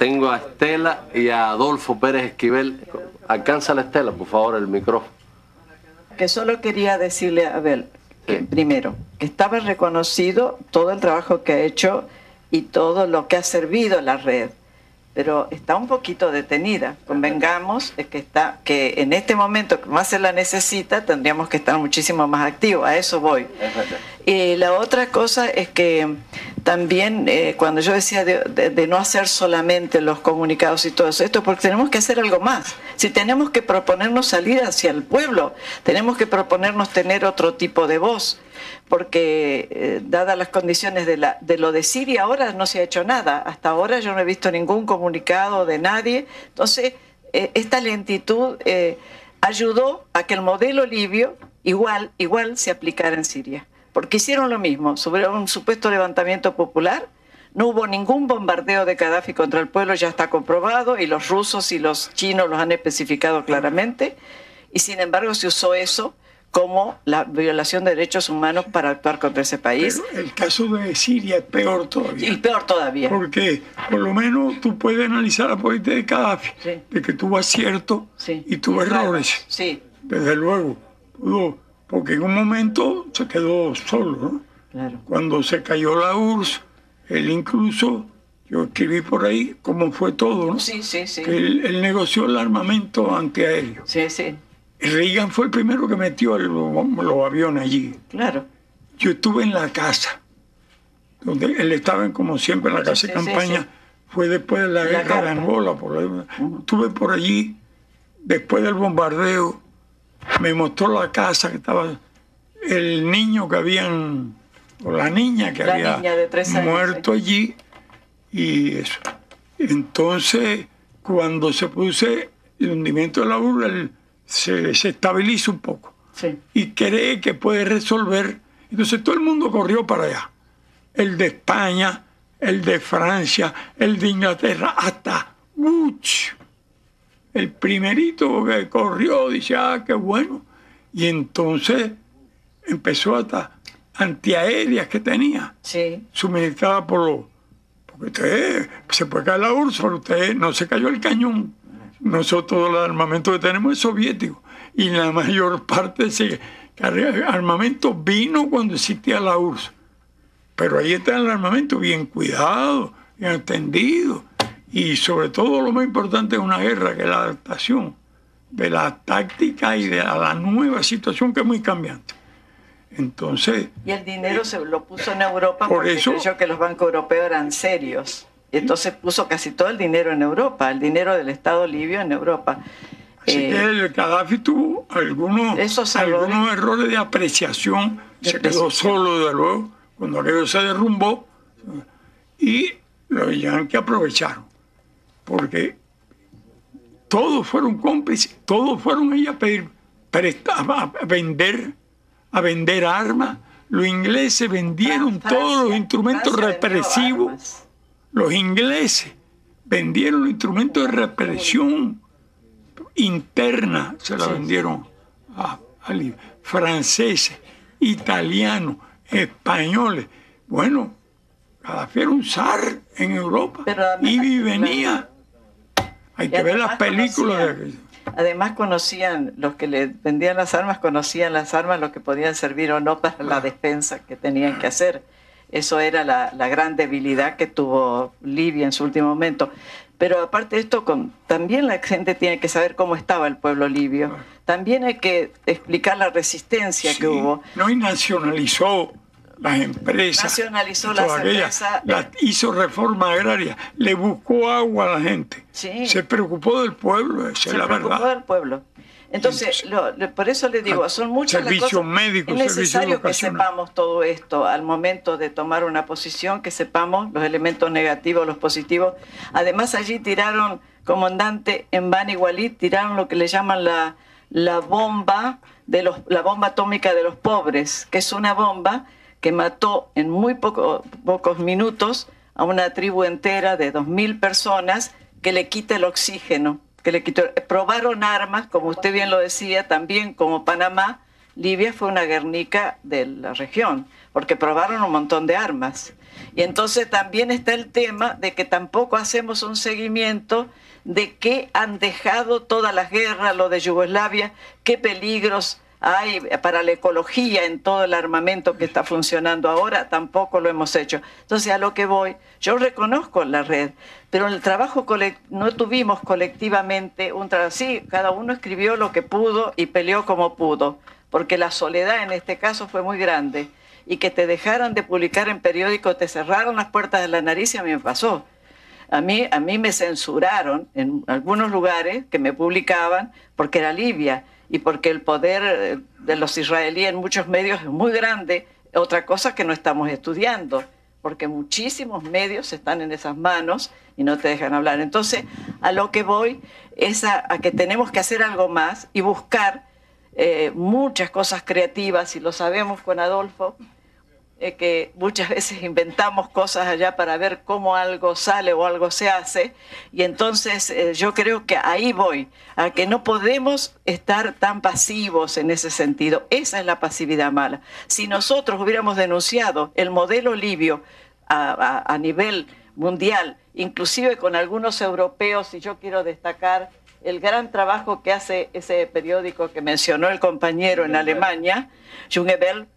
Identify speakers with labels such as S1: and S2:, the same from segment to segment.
S1: tengo a Estela y a Adolfo Pérez Esquivel. Alcanza la Estela, por favor, el micrófono.
S2: Que solo quería decirle a Abel, que primero, que estaba reconocido todo el trabajo que ha hecho y todo lo que ha servido la red, pero está un poquito detenida. Convengamos que en este momento que más se la necesita, tendríamos que estar muchísimo más activos. A eso voy. Y la otra cosa es que también cuando yo decía de no hacer solamente los comunicados y todo eso, esto porque tenemos que hacer algo más. Si tenemos que proponernos salir hacia el pueblo, tenemos que proponernos tener otro tipo de voz, porque dadas las condiciones de lo de Siria ahora no se ha hecho nada. Hasta ahora yo no he visto ningún comunicado de nadie. Entonces esta lentitud ayudó a que el modelo libio igual se aplicara en Siria, porque hicieron lo mismo sobre un supuesto levantamiento popular. No hubo ningún bombardeo de Gaddafi contra el pueblo, ya está comprobado, y los rusos y los chinos los han especificado claramente, y sin embargo se usó eso como la violación de derechos humanos para actuar contra ese país.
S3: Pero el caso de Siria es peor todavía.
S2: Y peor todavía.
S3: Porque por lo menos tú puedes analizar la política de Gaddafi, sí, de que tuvo aciertos, sí, y tuvo errores.
S2: Sí.
S3: Desde luego. Porque en un momento se quedó solo, ¿no?
S2: Claro.
S3: Cuando se cayó la URSS, él incluso, yo escribí por ahí cómo fue todo, ¿no?
S2: Sí.
S3: Que él negoció el armamento antiaéreo.
S2: Sí.
S3: Reagan fue el primero que metió los aviones allí.
S2: Claro.
S3: Yo estuve en la casa, donde él estaba, como siempre, en la casa de campaña. Sí. Fue después de la guerra de Angola. Estuve por allí, después del bombardeo. Me mostró la casa que estaba, el niño que habían, o la niña que había muerto allí, y eso. Entonces, cuando se puso el hundimiento de la URSS, se estabiliza un poco, sí, y cree que puede resolver. Entonces todo el mundo corrió para allá, el de España, el de Francia, el de Inglaterra, hasta Bush, el primerito que corrió, dice, qué bueno. Y entonces empezó hasta antiaéreas que tenía, sí, suministrada porque usted se puede caer la URSS, pero usted no se cayó el cañón. Nosotros el armamento que tenemos es soviético, y la mayor parte de ese armamento vino cuando existía la URSS. Pero ahí está el armamento bien cuidado, bien atendido, y sobre todo lo más importante de una guerra, que es la adaptación de la táctica y de la nueva situación, que es muy cambiante. Entonces,
S2: y el dinero se lo puso en Europa porque creyó que los bancos europeos eran serios. Entonces puso casi todo el dinero en Europa, el dinero del Estado libio en Europa.
S3: Así que el Gaddafi tuvo algunos errores de apreciación, se quedó solo de luego, cuando aquello se derrumbó, y los yanquis aprovecharon, porque todos fueron cómplices, todos fueron ahí a pedir a vender armas. Los ingleses vendieron todos los instrumentos represivos. Los ingleses vendieron los instrumentos de represión interna, se la vendieron a franceses, italianos, españoles. Bueno, Gaddafi era un zar en Europa, y venía. Hay que ver las películas.
S2: Además conocían, los que le vendían las armas, conocían las armas, los que podían servir o no para la defensa que tenían que hacer. Eso era la gran debilidad que tuvo Libia en su último momento. Pero aparte de esto, también la gente tiene que saber cómo estaba el pueblo libio. También hay que explicar la resistencia que hubo.
S3: No, y nacionalizó las empresas.
S2: Nacionalizó las empresas.
S3: Hizo reforma agraria, le buscó agua a la gente. Sí. Se preocupó del pueblo, esa es la verdad. Se preocupó del
S2: pueblo. Entonces, por eso les digo, son muchas las cosas.
S3: Médicos,
S2: es necesario que sepamos todo esto al momento de tomar una posición, que sepamos los elementos negativos, los positivos. Además, allí tiraron, comandante, en Bani Walid, tiraron lo que le llaman la bomba atómica de los pobres, que es una bomba que mató en muy pocos minutos a una tribu entera de 2.000 personas, que le quita el oxígeno. Probaron armas, como usted bien lo decía, también como Panamá, Libia fue una Guernica de la región, porque probaron un montón de armas. Y entonces también está el tema de que tampoco hacemos un seguimiento de qué han dejado todas las guerras, lo de Yugoslavia, qué peligros hay para la ecología en todo el armamento que está funcionando ahora, tampoco lo hemos hecho. Entonces, a lo que voy, yo reconozco la red, pero en el trabajo no tuvimos colectivamente un trabajo. Sí, cada uno escribió lo que pudo y peleó como pudo, porque la soledad en este caso fue muy grande. Y que te dejaran de publicar en periódicos, te cerraron las puertas de la nariz, y a mí me pasó. A mí me censuraron en algunos lugares que me publicaban porque era Libia y porque el poder de los israelíes en muchos medios es muy grande, otra cosa que no estamos estudiando, porque muchísimos medios están en esas manos y no te dejan hablar. Entonces, a lo que voy es a que tenemos que hacer algo más y buscar muchas cosas creativas, y lo sabemos con Adolfo, que muchas veces inventamos cosas allá para ver cómo algo sale o algo se hace, y entonces yo creo que ahí voy, a que no podemos estar tan pasivos en ese sentido. Esa es la pasividad mala. Si nosotros hubiéramos denunciado el modelo libio a nivel mundial, inclusive con algunos europeos, y yo quiero destacar el gran trabajo que hace ese periódico que mencionó el compañero en Alemania, Junge Welt,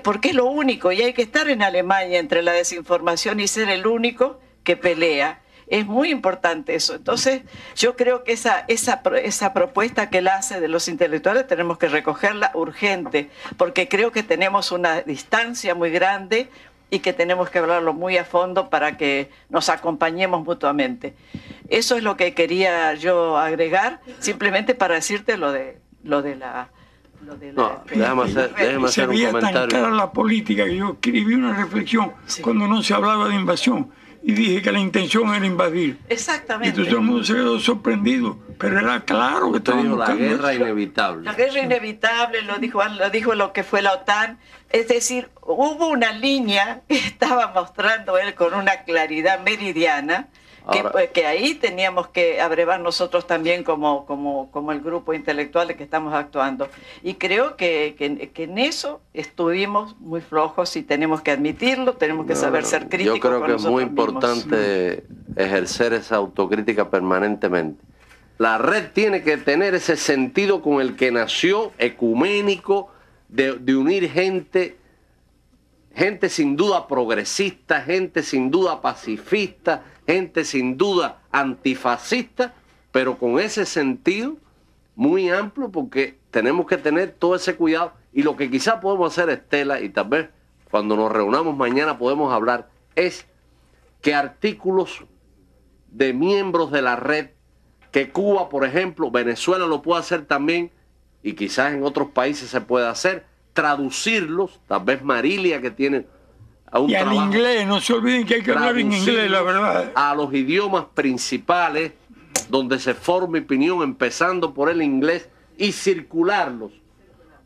S2: porque es lo único, y hay que estar en Alemania entre la desinformación y ser el único que pelea. Es muy importante eso. Entonces, yo creo que esa propuesta que él hace de los intelectuales tenemos que recogerla urgente, porque creo que tenemos una distancia muy grande y que tenemos que hablarlo muy a fondo para que nos acompañemos mutuamente. Eso es lo que quería yo agregar, simplemente para decirte lo de la...
S1: No, déjame hacer un comentario.
S3: Tan clara la política que yo escribí una reflexión cuando no se hablaba de invasión y dije que la intención era invadir.
S2: Exactamente.
S3: Y entonces todo el mundo se quedó sorprendido, pero era claro que estaba
S1: la guerra inevitable.
S2: La guerra inevitable, lo dijo lo que fue la OTAN. Es decir, hubo una línea que estaba mostrando él con una claridad meridiana, que ahí teníamos que abrevar nosotros también como el grupo intelectual que estamos actuando. Y creo que en eso estuvimos muy flojos y tenemos que admitirlo, tenemos que saber ser críticos.
S1: Yo creo
S2: con
S1: que es muy
S2: nosotros
S1: importante ejercer esa autocrítica permanentemente. La red tiene que tener ese sentido con el que nació, ecuménico, de unir gente sin duda progresista, gente sin duda pacifista, gente sin duda antifascista, pero con ese sentido muy amplio, porque tenemos que tener todo ese cuidado. Y lo que quizás podemos hacer, Estela, y tal vez cuando nos reunamos mañana podemos hablar, es que artículos de miembros de la red, que Cuba, por ejemplo, Venezuela lo puede hacer también, y quizás en otros países se puede hacer, traducirlos, tal vez Marilia, que tiene un
S3: y al inglés, no se olviden que hay que hablar en inglés, la verdad.
S1: A los idiomas principales, donde se forme opinión, empezando por el inglés, y circularlos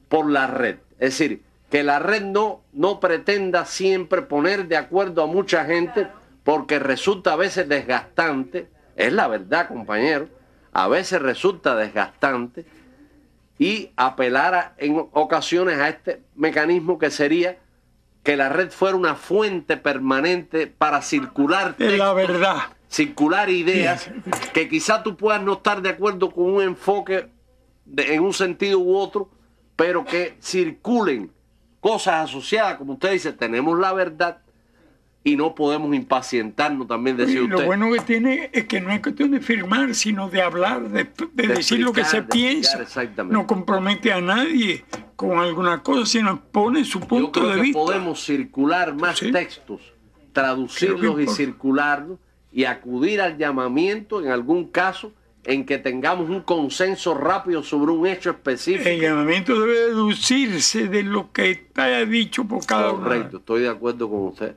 S1: por la red. Es decir, que la red no pretenda siempre poner de acuerdo a mucha gente, porque resulta a veces desgastante, es la verdad, compañero, a veces resulta desgastante, y apelar en ocasiones a este mecanismo que sería que la red fuera una fuente permanente para circular textos,
S3: la verdad,
S1: circular ideas, que quizá tú puedas no estar de acuerdo con un enfoque en un sentido u otro, pero que circulen cosas asociadas, como usted dice, tenemos la verdad y no podemos impacientarnos, también decía usted.
S3: Lo bueno que tiene es que no es cuestión de firmar, sino de hablar, de decir lo que se piensa. No compromete a nadie con alguna cosa, sino pone su punto de vista.
S1: Yo creo que podemos circular más textos, traducirlos y circularlos, y acudir al llamamiento en algún caso en que tengamos un consenso rápido sobre un hecho específico.
S3: El llamamiento debe deducirse de lo que está dicho por cada uno.
S1: Correcto, estoy de acuerdo con usted.